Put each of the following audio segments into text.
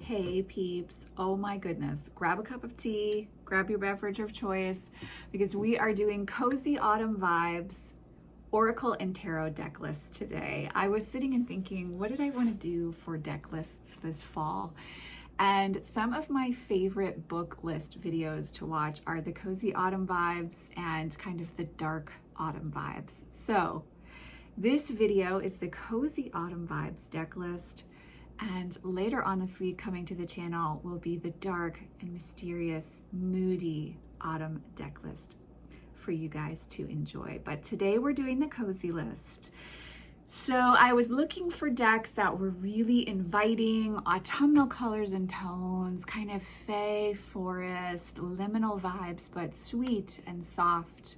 Hey peeps, oh my goodness, grab a cup of tea, grab your beverage of choice, because we are doing Cozy Autumn Vibes Oracle and Tarot deck lists today. I was sitting and thinking, what did I want to do for deck lists this fall? And some of my favorite book list videos to watch are the Cozy Autumn Vibes and kind of the dark autumn vibes. So this video is the Cozy Autumn Vibes deck list. And later on this week, coming to the channel, will be the dark and mysterious, moody autumn deck list for you guys to enjoy. But today we're doing the cozy list. So I was looking for decks that were really inviting, autumnal colors and tones, kind of fae, forest, liminal vibes, but sweet and soft,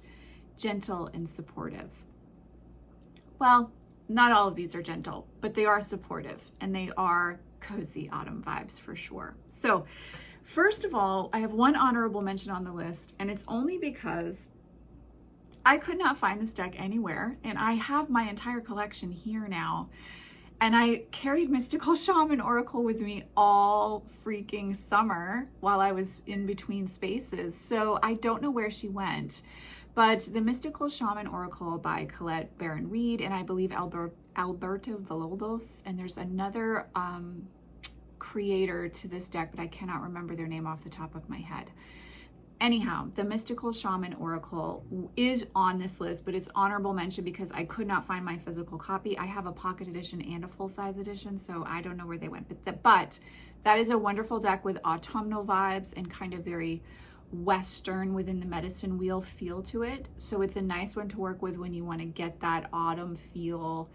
gentle and supportive. Well, not all of these are gentle, but they are supportive and they are cozy autumn vibes for sure. So first of all, I have one honorable mention on the list, and it's only because I could not find this deck anywhere, and I have my entire collection here now. And I carried Mystical Shaman Oracle with me all freaking summer while I was in between spaces. So I don't know where she went. But the Mystical Shaman Oracle by Colette Baron-Reid and I believe Alberto Villoldos, and there's another creator to this deck, but I cannot remember their name off the top of my head. Anyhow, the Mystical Shaman Oracle is on this list, but it's honorable mention because I could not find my physical copy. I have a pocket edition and a full-size edition, so I don't know where they went. But that is a wonderful deck with autumnal vibes and kind of very Western within the medicine wheel feel to it. So it's a nice one to work with when you want to get that autumn feel,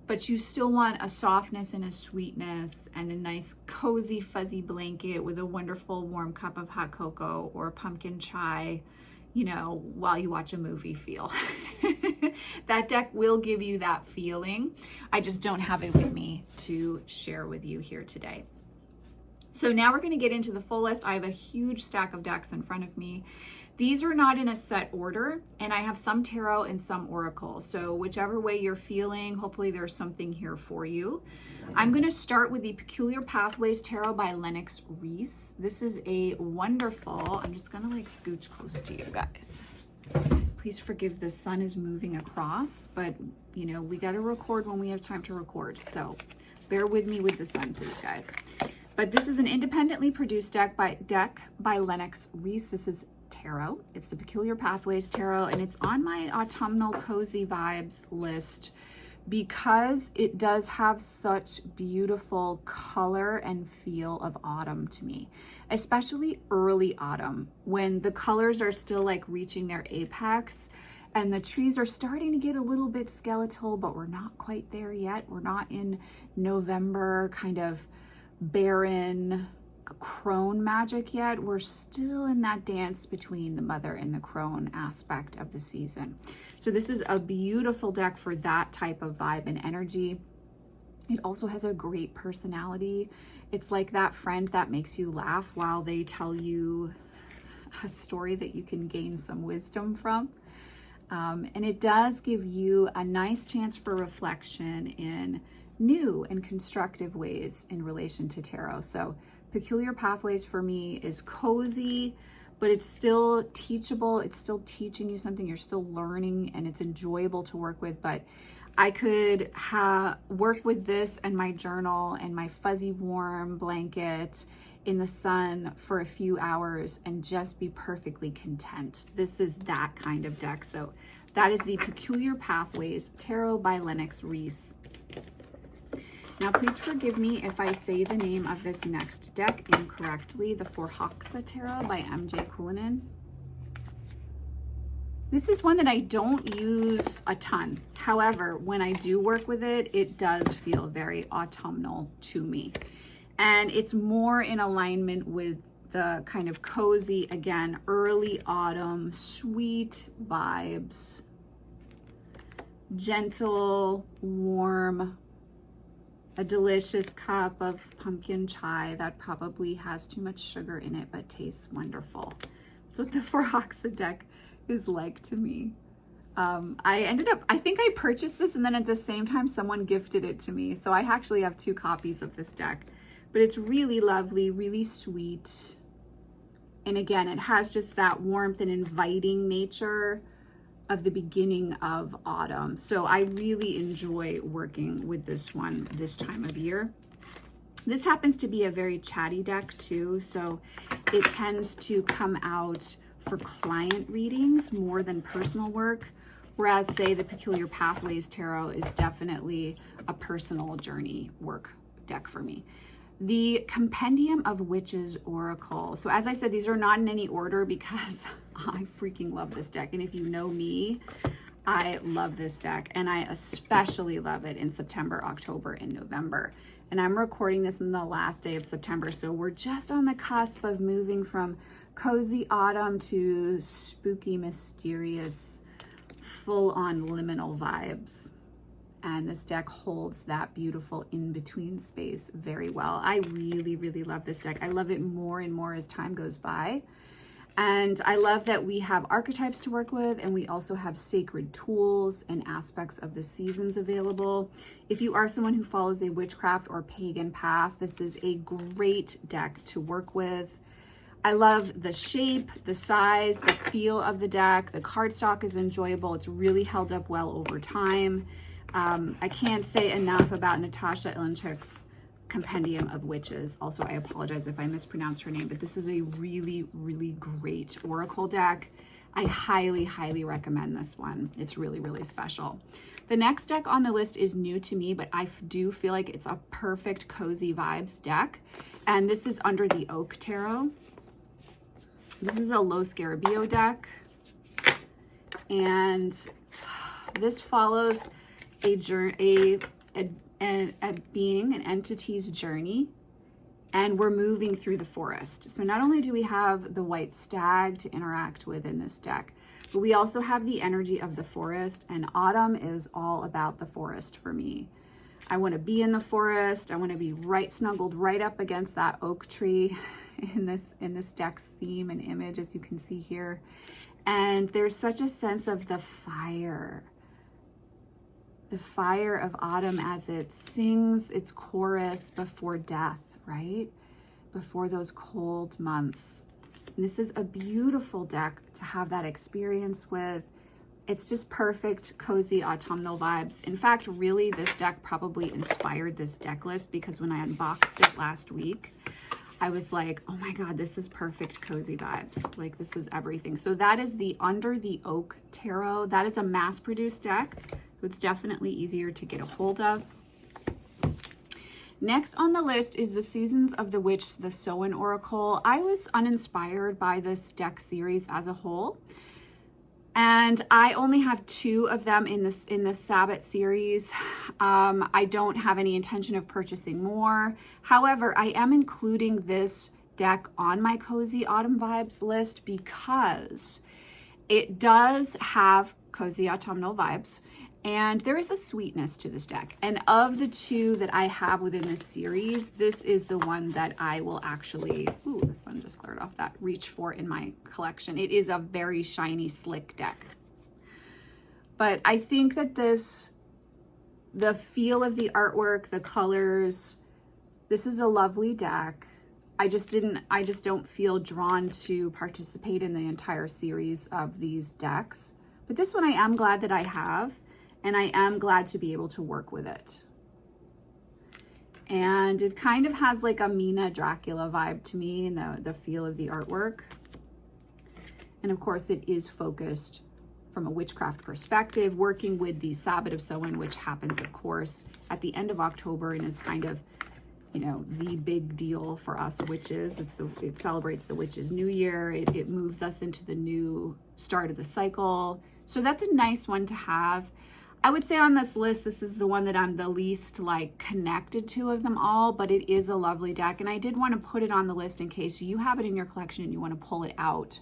but you still want a softness and a sweetness and a nice cozy fuzzy blanket with a wonderful warm cup of hot cocoa or pumpkin chai, you know, while you watch a movie feel. That deck will give you that feeling. I just don't have it with me to share with you here today. So now we're going to get into the full list. I have a huge stack of decks in front of me. These are not in a set order, and I have some tarot and some oracle. So whichever way you're feeling, hopefully there's something here for you. I'm going to start with the Peculiar Pathways Tarot by Lennox Reese. This is a wonderful, I'm just going to like scooch close to you guys. Please forgive the sun is moving across, but you know, we got to record when we have time to record. So bear with me with the sun, please, guys. But this is an independently produced deck by Lennox Reese. This is tarot. It's the Peculiar Pathways Tarot, and it's on my autumnal cozy vibes list because it does have such beautiful color and feel of autumn to me, especially early autumn when the colors are still like reaching their apex and the trees are starting to get a little bit skeletal, but we're not quite there yet. We're not in November kind of barren crone magic yet. We're still in that dance between the mother and the crone aspect of the season. So this is a beautiful deck for that type of vibe and energy. It also has a great personality. It's like that friend that makes you laugh while they tell you a story that you can gain some wisdom from. And it does give you a nice chance for reflection in new and constructive ways in relation to tarot. So Peculiar Pathways for me is cozy, but it's still teachable. It's still teaching you something. You're still learning, and it's enjoyable to work with. But I could work with this and my journal and my fuzzy warm blanket in the sun for a few hours and just be perfectly content. This is that kind of deck. So that is the Peculiar Pathways Tarot by Lennox Reese. Now, please forgive me if I say the name of this next deck incorrectly, the Fae Haxa Tarot by M.J. Cullinan. This is one that I don't use a ton. However, when I do work with it, it does feel very autumnal to me. And it's more in alignment with the kind of cozy, again, early autumn, sweet vibes, gentle, warm, a delicious cup of pumpkin chai that probably has too much sugar in it but tastes wonderful. That's what the Fae Haxa deck is like to me. I think I purchased this, and then at the same time someone gifted it to me. So I actually have two copies of this deck. but it's really lovely, really sweet. And again, it has just that warmth and inviting nature of the beginning of autumn. So I really enjoy working with this one this time of year. This happens to be a very chatty deck too, so it tends to come out for client readings more than personal work, whereas say the Peculiar Pathways Tarot is definitely a personal journey work deck for me. The Compendium of Witches Oracle. So as I said, these are not in any order because I freaking love this deck. And if you know me, I love this deck, and I especially love it in September, October, and November. And I'm recording this in the last day of September, so we're just on the cusp of moving from cozy autumn to spooky, mysterious, full-on liminal vibes. And this deck holds that beautiful in-between space very well. I really, really love this deck. I love it more and more as time goes by. And I love that we have archetypes to work with, and we also have sacred tools and aspects of the seasons available. If you are someone who follows a witchcraft or pagan path, this is a great deck to work with. I love the shape, the size, the feel of the deck. The cardstock is enjoyable. It's really held up well over time. I can't say enough about Natasha Ilinchuk's Compendium of Witches. Also, I apologize if I mispronounced her name, but this is a really, really great oracle deck. I highly, highly recommend this one. It's really, really special. The next deck on the list is new to me, but I do feel like it's a perfect cozy vibes deck. And this is Under the Oak Tarot. This is a Lo Scarabeo deck. And this follows a being, an entity's journey, and we're moving through the forest. So not only do we have the white stag to interact with in this deck, but we also have the energy of the forest, and autumn is all about the forest for me. I want to be in the forest. I want to be right snuggled right up against that oak tree in this deck's theme and image, as you can see here. And there's such a sense of the fire of autumn as it sings its chorus before death, right? Before those cold months. And this is a beautiful deck to have that experience with. It's just perfect, cozy autumnal vibes. In fact, really, this deck probably inspired this deck list, because when I unboxed it last week, I was like, oh my God, this is perfect cozy vibes. Like, this is everything. So that is the Under the Oak Tarot. That is a mass-produced deck. So it's definitely easier to get a hold of. Next on the list is the Seasons of the Witch, the Samhain Oracle. I was uninspired by this deck series as a whole. And I only have 2 of them in the Sabbath series. I don't have any intention of purchasing more. However, I am including this deck on my Cozy Autumn Vibes list because it does have cozy autumnal vibes. And there is a sweetness to this deck. And of the 2 that I have within this series, this is the one that I will actually, ooh, the sun just glared off that, reach for in my collection. It is a very shiny, slick deck. But I think that the feel of the artwork, the colors, this is a lovely deck. I just don't feel drawn to participate in the entire series of these decks. But this one I am glad that I have. And I am glad to be able to work with it. And it kind of has like a Mina Dracula vibe to me in the feel of the artwork. And of course it is focused from a witchcraft perspective, working with the Sabbath of Samhain, which happens of course at the end of October and is kind of, you know, the big deal for us witches. It celebrates the witches' new year. It moves us into the new start of the cycle. So that's a nice one to have. I would say on this list, this is the one that I'm the least like connected to of them all, but it is a lovely deck. And I did want to put it on the list in case you have it in your collection and you want to pull it out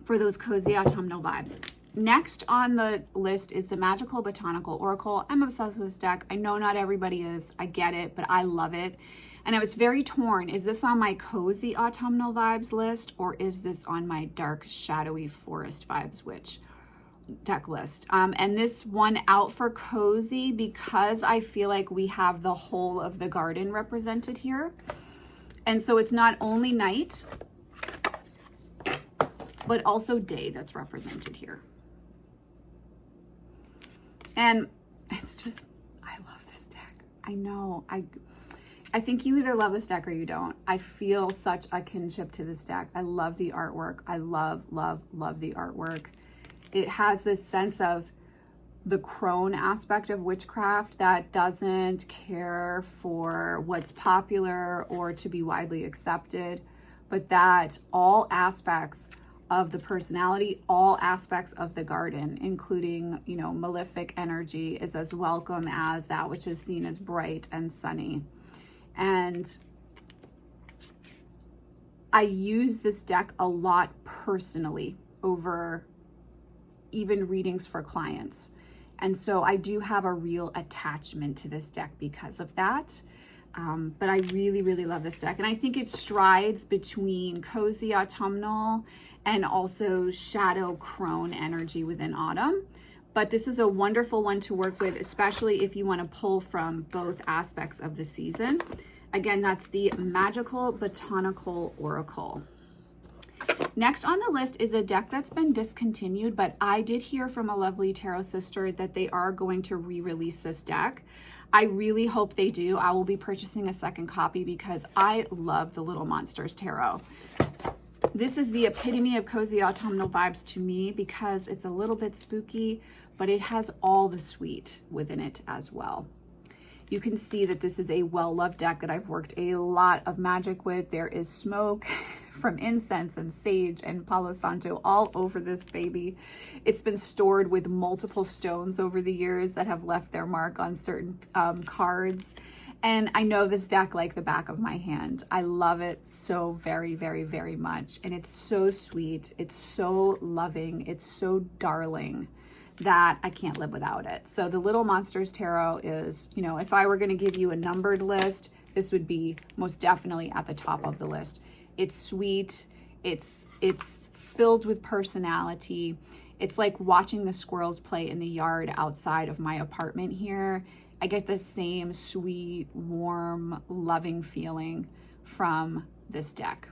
for those cozy autumnal vibes. Next on the list is the Magical Botanical Oracle. I'm obsessed with this deck. I know not everybody is. I get it, but I love it. And I was very torn. Is this on my cozy autumnal vibes list, or is this on my dark, shadowy forest vibes, which deck list. And this one out for cozy because I feel like we have the whole of the garden represented here. And so it's not only night, but also day that's represented here. And it's just, I love this deck. I know, I think you either love this deck or you don't. I feel such a kinship to this deck. I love the artwork. I love, love, love the artwork. It has this sense of the crone aspect of witchcraft that doesn't care for what's popular or to be widely accepted, but that all aspects of the personality, all aspects of the garden, including, you know, malefic energy, is as welcome as that which is seen as bright and sunny. And I use this deck a lot personally over even readings for clients. And so I do have a real attachment to this deck because of that. But I really, really love this deck. And I think it strides between cozy autumnal and also shadow crone energy within autumn. But this is a wonderful one to work with, especially if you want to pull from both aspects of the season. Again, that's the Magical Botanical Oracle. Next on the list is a deck that's been discontinued, but I did hear from a lovely tarot sister that they are going to re-release this deck. I really hope they do. I will be purchasing a second copy because I love the Little Monsters Tarot. This is the epitome of cozy autumnal vibes to me because it's a little bit spooky, but it has all the sweet within it as well. You can see that this is a well-loved deck that I've worked a lot of magic with. There is smoke from incense and sage and Palo Santo all over this baby. It's been stored with multiple stones over the years that have left their mark on certain cards. And I know this deck like the back of my hand. I love it so very, very, very much. And it's so sweet. It's so loving. It's so darling that I can't live without it. So the Little Monsters Tarot is, you know, if I were going to give you a numbered list, this would be most definitely at the top of the list. It's sweet. It's filled with personality. It's like watching the squirrels play in the yard outside of my apartment here. I get the same sweet, warm, loving feeling from this deck.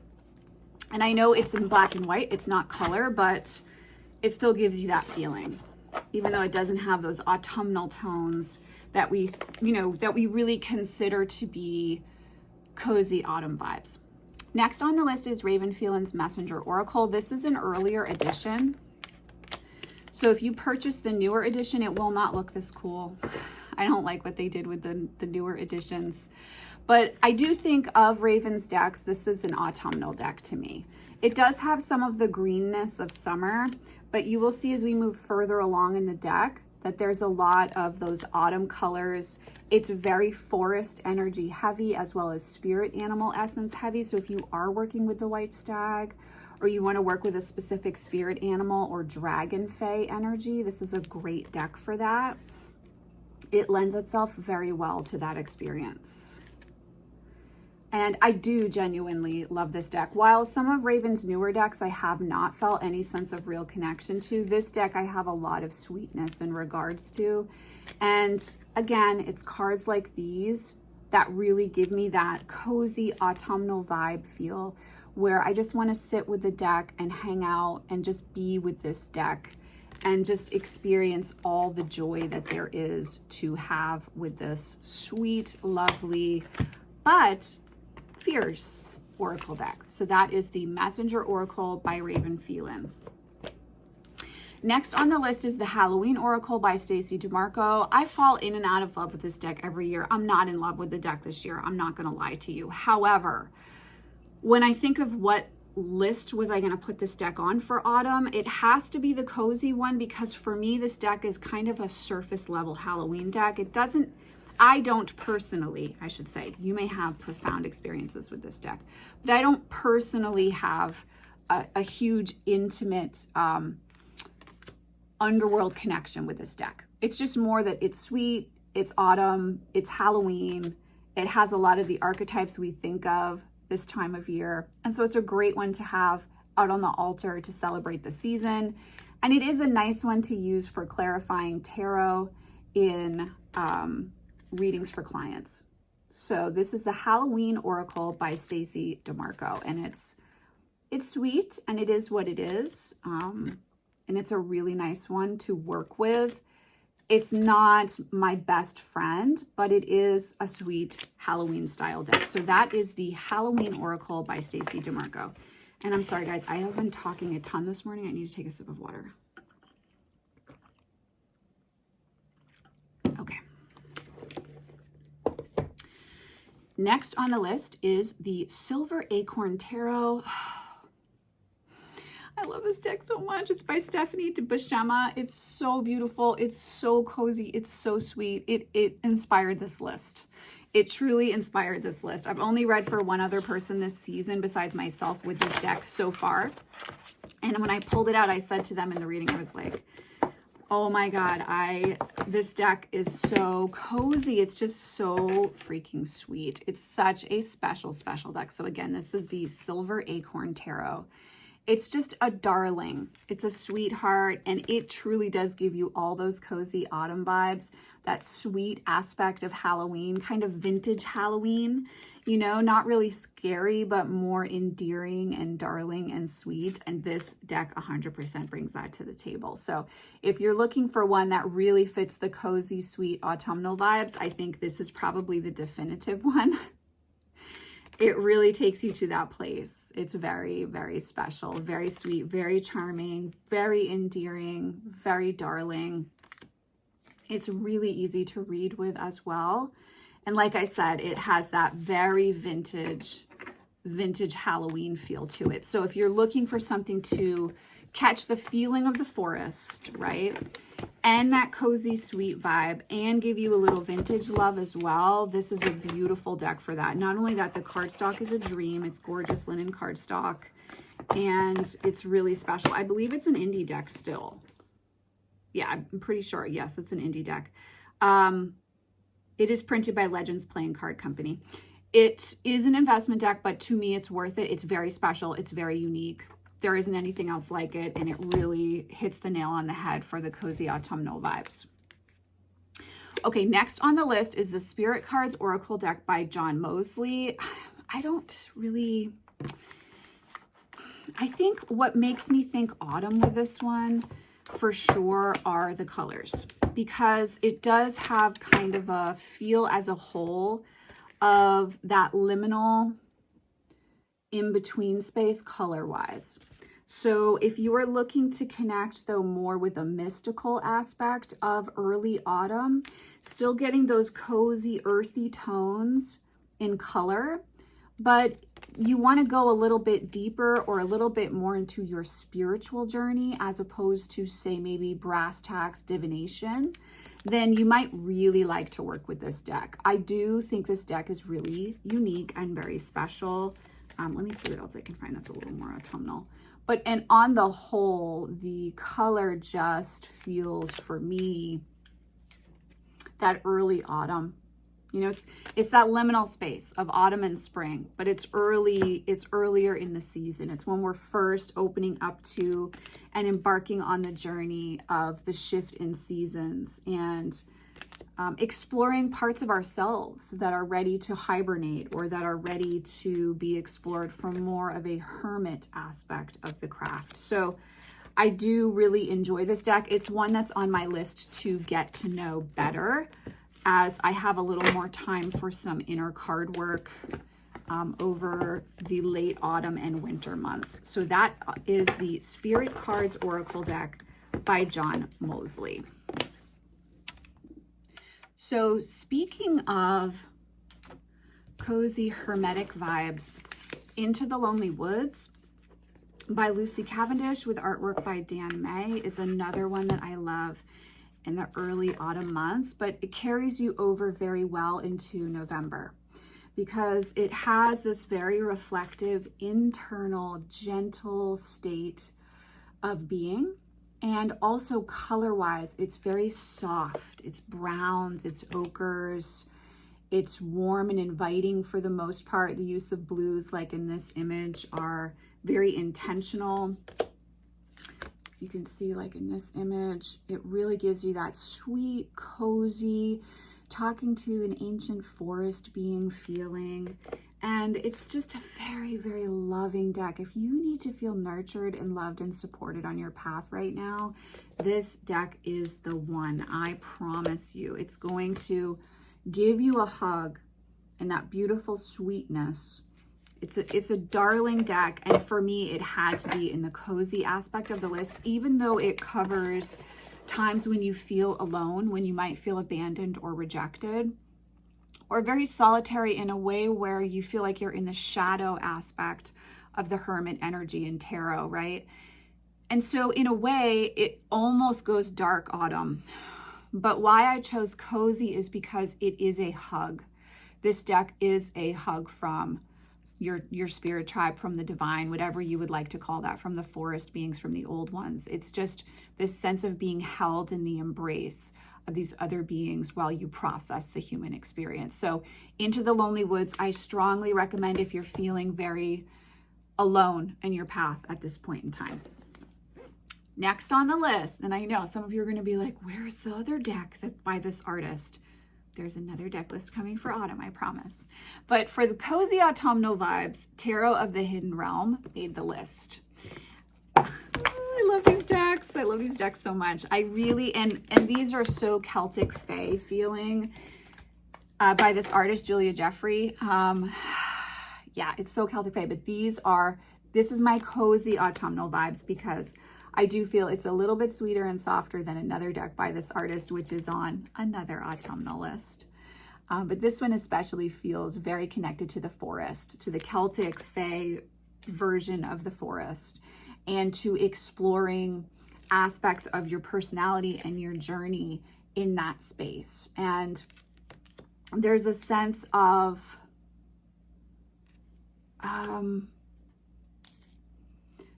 And I know it's in black and white. It's not color, but it still gives you that feeling, even though it doesn't have those autumnal tones that we, you know, that we really consider to be cozy autumn vibes. Next on the list is Raven Phelan's Messenger Oracle. This is an earlier edition. So if you purchase the newer edition, it will not look this cool. I don't like what they did with the newer editions. But I do think of Raven's decks, this is an autumnal deck to me. It does have some of the greenness of summer, but you will see as we move further along in the deck that there's a lot of those autumn colors. It's very forest energy heavy as well as spirit animal essence heavy. So if you are working with the white stag or you want to work with a specific spirit animal or dragon fae energy, this is a great deck for that. It lends itself very well to that experience. And I do genuinely love this deck. While some of Raven's newer decks I have not felt any sense of real connection to, this deck I have a lot of sweetness in regards to. And again, it's cards like these that really give me that cozy autumnal vibe feel where I just want to sit with the deck and hang out and just be with this deck and just experience all the joy that there is to have with this sweet, lovely, but fierce oracle deck. So that is the Messenger Oracle by Raven Phelan. Next on the list is the Halloween Oracle by Stacey DeMarco. I fall in and out of love with this deck every year. I'm not in love with the deck this year. I'm not going to lie to you. However, when I think of what list was I going to put this deck on for autumn, it has to be the cozy one because for me, this deck is kind of a surface level Halloween deck. I don't personally, I should say, you may have profound experiences with this deck, but I don't personally have a huge intimate underworld connection with this deck. It's just more that it's sweet, it's autumn, it's Halloween, it has a lot of the archetypes we think of this time of year. And so it's a great one to have out on the altar to celebrate the season. And it is a nice one to use for clarifying tarot in readings for clients. So this is the Halloween Oracle by Stacey DeMarco, and it's sweet, and it is what it is. And it's a really nice one to work with. It's not my best friend, but it is a sweet Halloween style deck. So that is the Halloween Oracle by Stacey DeMarco. And I'm sorry, guys, I have been talking a ton this morning. I need to take a sip of water. Okay. Next on the list is the Silver Acorn Tarot. I love this deck so much. It's by Stephanie Buscema. It's so beautiful. It's so cozy. It's so sweet. It inspired this list. It truly inspired this list. I've only read for one other person this season besides myself with this deck so far. And when I pulled it out, I said to them in the reading, I was like, oh my God, this deck is so cozy. It's just so freaking sweet. It's such a special, special deck. So again, this is the Silver Acorn Tarot. It's just a darling. It's a sweetheart, and it truly does give you all those cozy autumn vibes, that sweet aspect of Halloween, kind of vintage Halloween, you know, not really scary, but more endearing and darling and sweet. And this deck 100% brings that to the table. So if you're looking for one that really fits the cozy, sweet autumnal vibes, I think this is probably the definitive one. It really takes you to that place. It's very, very special, very sweet, very charming, very endearing, very darling. It's really easy to read with as well. And like I said, it has that very vintage Halloween feel to it. So if you're looking for something to catch the feeling of the forest, right? And that cozy, sweet vibe, and give you a little vintage love as well. This is a beautiful deck for that. Not only that, the cardstock is a dream. It's gorgeous linen cardstock, and it's really special. I believe it's an indie deck still. Yeah, I'm pretty sure. Yes, it's an indie deck. It is printed by Legends Playing Card Company. It is an investment deck, but to me, it's worth it. It's very special. It's very unique. There isn't anything else like it, and it really hits the nail on the head for the cozy autumnal vibes. Okay, next on the list is the Spirit Cards Oracle deck by John Mosley. I think what makes me think autumn with this one for sure are the colors, because it does have kind of a feel as a whole of that liminal in-between space color-wise. So if you are looking to connect though more with a mystical aspect of early autumn, still getting those cozy earthy tones in color, but you want to go a little bit deeper or a little bit more into your spiritual journey as opposed to, say, maybe brass tacks divination, then you might really like to work with this deck. I do think this deck is really unique and very special. Let me see what else I can find that's a little more autumnal. But, and on the whole, the color just feels, for me, that early autumn. You know, it's that liminal space of autumn and spring, but it's earlier in the season. It's when we're first opening up to and embarking on the journey of the shift in seasons and exploring parts of ourselves that are ready to hibernate or that are ready to be explored from more of a hermit aspect of the craft. So I do really enjoy this deck. It's one that's on my list to get to know better as I have a little more time for some inner card work over the late autumn and winter months. So that is the Spirit Cards Oracle deck by John Mosley. So speaking of cozy hermetic vibes, Into the Lonely Woods by Lucy Cavendish with artwork by Dan May is another one that I love in the early autumn months, but it carries you over very well into November because it has this very reflective, internal, gentle state of being. And also color-wise, it's very soft. It's browns, it's ochres, it's warm and inviting for the most part. The use of blues, like in this image, are very intentional. You can see like in this image, it really gives you that sweet, cozy, talking to an ancient forest being feeling. And it's just a very, very loving deck. If you need to feel nurtured and loved and supported on your path right now, this deck is the one. I promise you, it's going to give you a hug and that beautiful sweetness. It's a darling deck, and for me, it had to be in the cozy aspect of the list, even though it covers times when you feel alone, when you might feel abandoned or rejected, or very solitary in a way where you feel like you're in the shadow aspect of the hermit energy in tarot, right? And so in a way, it almost goes dark autumn. But why I chose cozy is because it is a hug. This deck is a hug from your spirit tribe, from the divine, whatever you would like to call that, from the forest beings, from the old ones. It's just this sense of being held in the embrace of these other beings while you process the human experience. So Into the Lonely Woods, I strongly recommend if you're feeling very alone in your path at this point in time. Next on the list, and I know some of you are going to be like, where's the other deck that by this artist? There's another deck list coming for autumn, I promise. But for the cozy autumnal vibes, Tarot of the Hidden Realm made the list. Oh, I love these decks. I love these decks so much. I really, and these are so Celtic Fae feeling by this artist, Julia Jeffrey. Yeah, it's so Celtic Fae, but this is my cozy autumnal vibes because I do feel it's a little bit sweeter and softer than another deck by this artist, which is on another autumnal list. But this one especially feels very connected to the forest, to the Celtic Fae version of the forest, and to exploring aspects of your personality and your journey in that space. And there's a sense of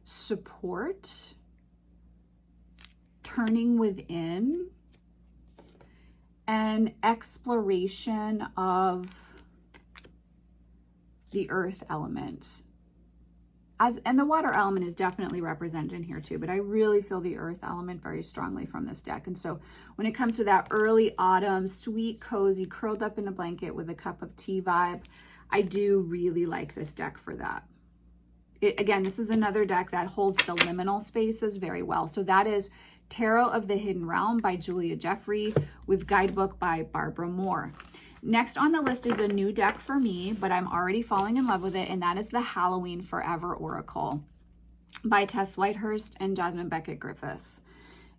support, turning within, and exploration of the earth element. And the water element is definitely represented in here too, but I really feel the earth element very strongly from this deck. And so when it comes to that early autumn, sweet, cozy, curled up in a blanket with a cup of tea vibe, I do really like this deck for that. Again, this is another deck that holds the liminal spaces very well. So that is Tarot of the Hidden Realm by Julia Jeffrey with guidebook by Barbara Moore. Next on the list is a new deck for me, but I'm already falling in love with it, and that is the Halloween Forever Oracle by Tess Whitehurst and Jasmine Beckett Griffith.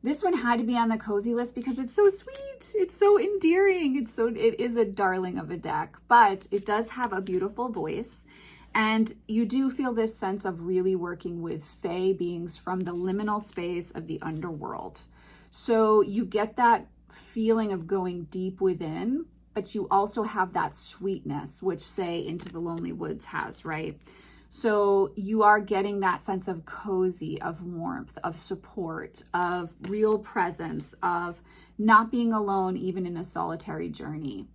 This one had to be on the cozy list because it's so sweet. It's so endearing. It is a darling of a deck, but it does have a beautiful voice. And you do feel this sense of really working with Fae beings from the liminal space of the underworld. So you get that feeling of going deep within, but you also have that sweetness, which say Into the Lonely Woods has, right? So you are getting that sense of cozy, of warmth, of support, of real presence, of not being alone, even in a solitary journey.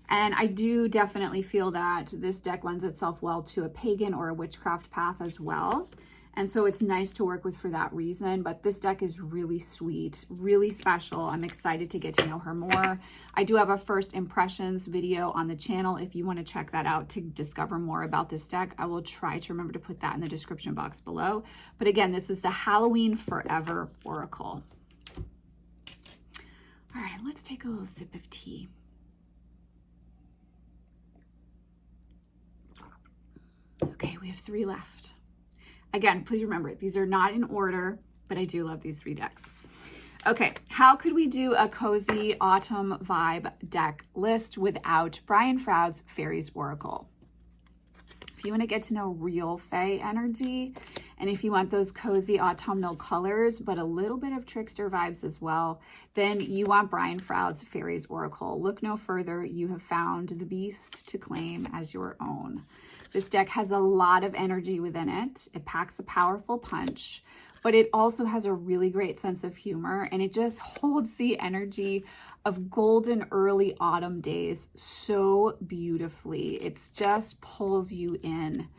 And I do definitely feel that this deck lends itself well to a pagan or a witchcraft path as well. And so it's nice to work with for that reason, but this deck is really sweet, really special. I'm excited to get to know her more. I do have a first impressions video on the channel if you want to check that out to discover more about this deck. I will try to remember to put that in the description box below. But again, this is the Halloween Forever Oracle. All right, let's take a little sip of tea. Okay, we have 3 left. Again, please remember, these are not in order, but I do love these 3 decks. Okay, how could we do a cozy autumn vibe deck list without Brian Froud's Fairies Oracle? If you want to get to know real Fae energy, and if you want those cozy autumnal colors, but a little bit of trickster vibes as well, then you want Brian Froud's Fairies Oracle. Look no further, you have found the beast to claim as your own. This deck has a lot of energy within it. It packs a powerful punch, but it also has a really great sense of humor, and it just holds the energy of golden early autumn days so beautifully. It just pulls you in,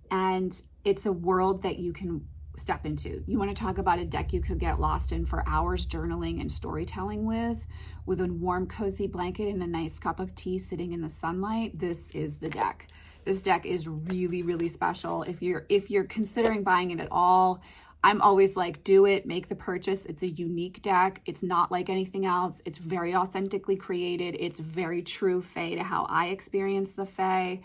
and it's a world that you can step into. You want to talk about a deck you could get lost in for hours journaling and storytelling with a warm, cozy blanket and a nice cup of tea sitting in the sunlight. This is the deck. This deck is really, really special. If you're considering buying it at all, I'm always like, do it, make the purchase. It's a unique deck. It's not like anything else. It's very authentically created. It's very true Fae to how I experience the Fae.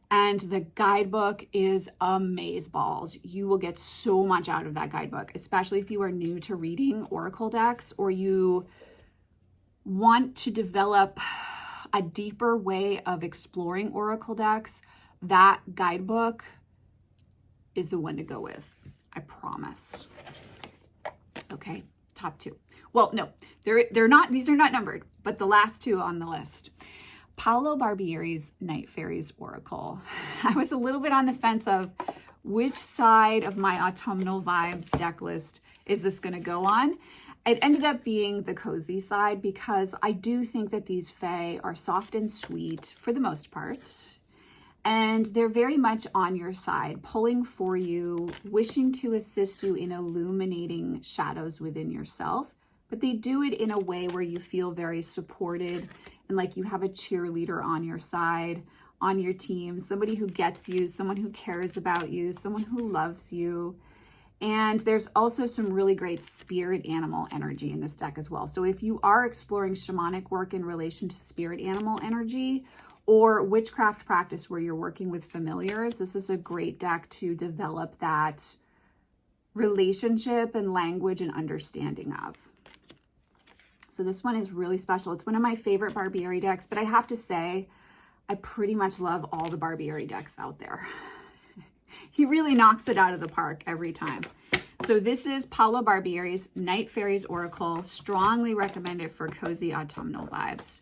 And the guidebook is amazeballs. You will get so much out of that guidebook, especially if you are new to reading Oracle decks or you want to develop a deeper way of exploring Oracle decks. That guidebook is the one to go with. I promise. Okay, top two. Well, no, they're not, these are not numbered, but the last two on the list. Paolo Barbieri's Night Fairies Oracle. I was a little bit on the fence of which side of my autumnal vibes deck list is this going to go on. It ended up being the cozy side because I do think that these Fae are soft and sweet for the most part. And they're very much on your side, pulling for you, wishing to assist you in illuminating shadows within yourself. But they do it in a way where you feel very supported and like you have a cheerleader on your side, on your team, somebody who gets you, someone who cares about you, someone who loves you. And there's also some really great spirit animal energy in this deck as well. So if you are exploring shamanic work in relation to spirit animal energy or witchcraft practice where you're working with familiars, this is a great deck to develop that relationship and language and understanding of. So this one is really special. It's one of my favorite Barbieri decks, but I have to say, I pretty much love all the Barbieri decks out there. He really knocks it out of the park every time. So this is Paolo Barbieri's Night Fairies Oracle. Strongly recommended for cozy autumnal vibes.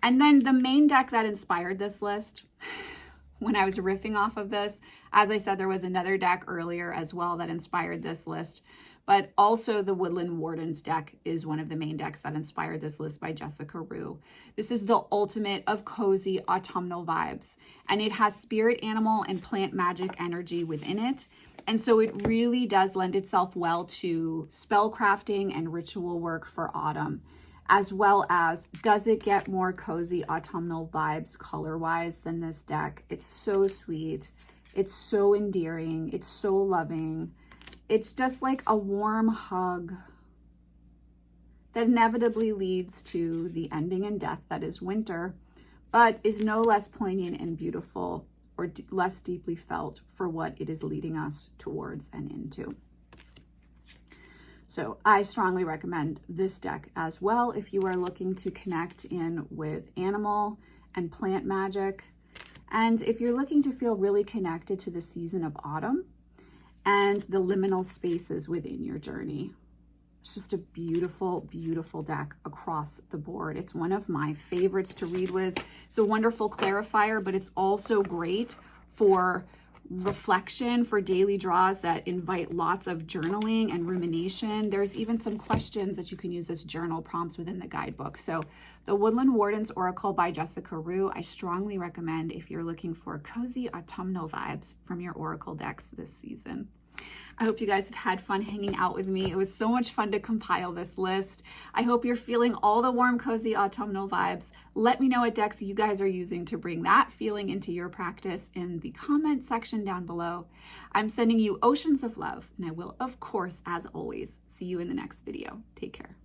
And then the main deck that inspired this list, when I was riffing off of this, as I said, there was another deck earlier as well that inspired this list. But also the Woodland Wardens deck is one of the main decks that inspired this list by Jessica Rue. This is the ultimate of cozy autumnal vibes. And it has spirit animal and plant magic energy within it. And so it really does lend itself well to spell crafting and ritual work for autumn, as well as does it get more cozy autumnal vibes color-wise than this deck. It's so sweet. It's so endearing. It's so loving. It's just like a warm hug that inevitably leads to the ending and death that is winter, but is no less poignant and beautiful or less deeply felt for what it is leading us towards and into. So I strongly recommend this deck as well if you are looking to connect in with animal and plant magic. And if you're looking to feel really connected to the season of autumn and the liminal spaces within your journey. It's just a beautiful, beautiful deck across the board. It's one of my favorites to read with. It's a wonderful clarifier, but it's also great for reflection, for daily draws that invite lots of journaling and rumination. There's even some questions that you can use as journal prompts within the guidebook. So the Woodland Wardens Oracle by Jessica Rue, I strongly recommend if you're looking for cozy autumnal vibes from your Oracle decks this season. I hope you guys have had fun hanging out with me. It was so much fun to compile this list. I hope you're feeling all the warm, cozy autumnal vibes. Let me know what decks you guys are using to bring that feeling into your practice in the comment section down below. I'm sending you oceans of love, and I will, of course, as always, see you in the next video. Take care.